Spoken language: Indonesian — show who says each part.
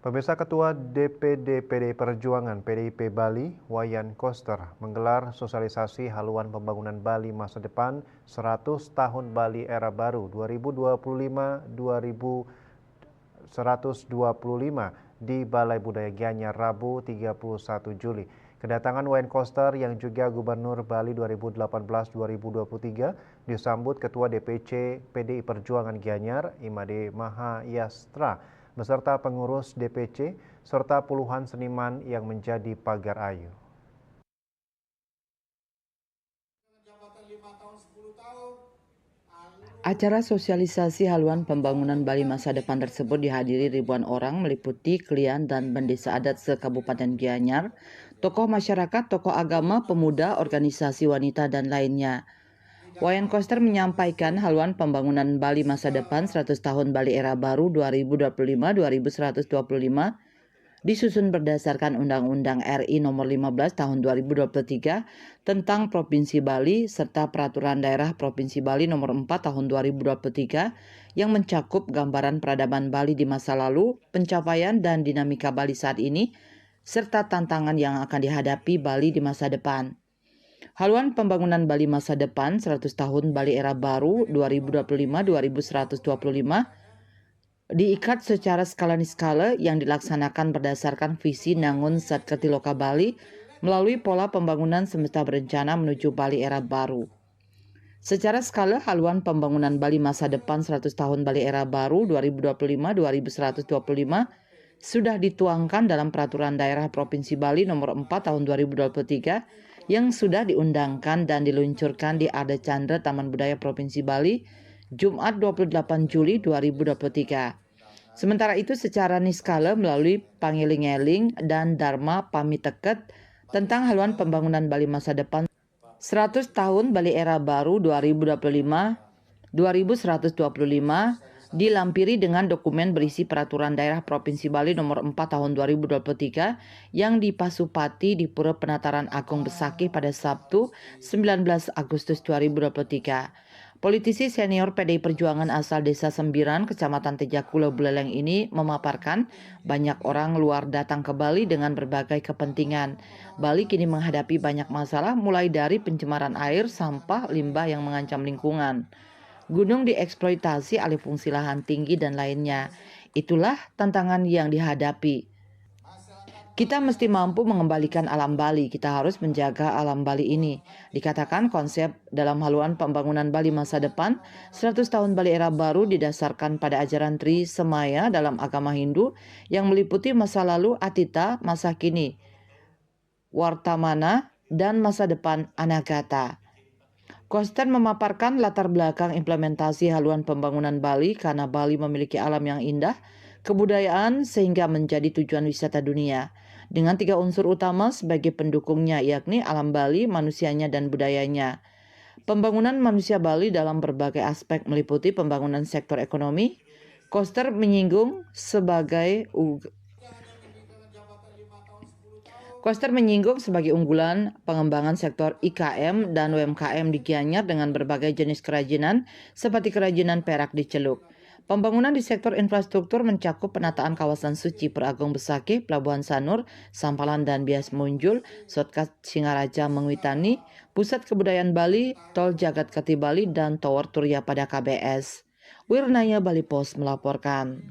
Speaker 1: Pemirsa, Ketua DPD PDI Perjuangan PDIP Bali, Wayan Koster, menggelar sosialisasi haluan pembangunan Bali masa depan 100 tahun Bali era baru 2025-2125 di Balai Budaya Gianyar Rabu 31 Juli. Kedatangan Wayan Koster yang juga Gubernur Bali 2018-2023 disambut Ketua DPC PDI Perjuangan Gianyar, Imade Mahayastra, beserta pengurus DPC, serta puluhan seniman yang menjadi pagar ayu.
Speaker 2: Acara sosialisasi haluan pembangunan Bali masa depan tersebut dihadiri ribuan orang meliputi klien dan bendesa adat se-Kabupaten Gianyar, tokoh masyarakat, tokoh agama, pemuda, organisasi wanita, dan lainnya. Wayan Koster menyampaikan haluan pembangunan Bali masa depan 100 tahun Bali era baru 2025-2125 disusun berdasarkan Undang-Undang RI Nomor 15 Tahun 2023 tentang Provinsi Bali serta Peraturan Daerah Provinsi Bali Nomor 4 Tahun 2023 yang mencakup gambaran peradaban Bali di masa lalu, pencapaian dan dinamika Bali saat ini, serta tantangan yang akan dihadapi Bali di masa depan. Haluan pembangunan Bali masa depan 100 tahun Bali era baru 2025-2125 diikat secara skala niskala yang dilaksanakan berdasarkan visi Nangun Satkatiloka Bali melalui pola pembangunan semesta berencana menuju Bali era baru. Secara skala haluan pembangunan Bali masa depan 100 tahun Bali era baru 2025-2125 sudah dituangkan dalam Peraturan Daerah Provinsi Bali Nomor 4 Tahun 2023 yang sudah diundangkan dan diluncurkan di Arda Chandra Taman Budaya Provinsi Bali Jumat 28 Juli 2023. Sementara itu secara niskala melalui Pangiling-eling dan Dharma Pamiteket tentang haluan pembangunan Bali masa depan 100 tahun Bali era baru 2025-2125 dilampiri dengan dokumen berisi Peraturan Daerah Provinsi Bali Nomor 4 Tahun 2023 yang dipasupati di Pura Penataran Agung Besakih pada Sabtu 19 Agustus 2023. Politisi senior PDI Perjuangan asal Desa Sembiran, Kecamatan Tejakula, Buleleng ini memaparkan banyak orang luar datang ke Bali dengan berbagai kepentingan. Bali kini menghadapi banyak masalah mulai dari pencemaran air, sampah, limbah yang mengancam lingkungan, gunung dieksploitasi, alih fungsi lahan tinggi, dan lainnya. Itulah tantangan yang dihadapi. Kita mesti mampu mengembalikan alam Bali, kita harus menjaga alam Bali ini. Dikatakan konsep dalam haluan pembangunan Bali masa depan 100 tahun Bali era baru didasarkan pada ajaran Tri Semaya dalam agama Hindu yang meliputi masa lalu Atita, masa kini Wartamana, dan masa depan Anagata. Koster memaparkan latar belakang implementasi haluan pembangunan Bali karena Bali memiliki alam yang indah, kebudayaan sehingga menjadi tujuan wisata dunia. Dengan 3 unsur utama sebagai pendukungnya yakni alam Bali, manusianya, dan budayanya. Pembangunan manusia Bali dalam berbagai aspek meliputi pembangunan sektor ekonomi. Koster menyinggung sebagai unggulan pengembangan sektor IKM dan UMKM di Gianyar dengan berbagai jenis kerajinan seperti kerajinan perak di Celuk. Pembangunan di sektor infrastruktur mencakup penataan kawasan suci Pura Agung Besakih, Pelabuhan Sanur, Sampalan dan Bias Munjul, Shortcut Singaraja Mengwitani, Pusat Kebudayaan Bali, Tol Jagat Kati Bali, dan Tower Turya pada KBS. Wirnaya Bali Post melaporkan.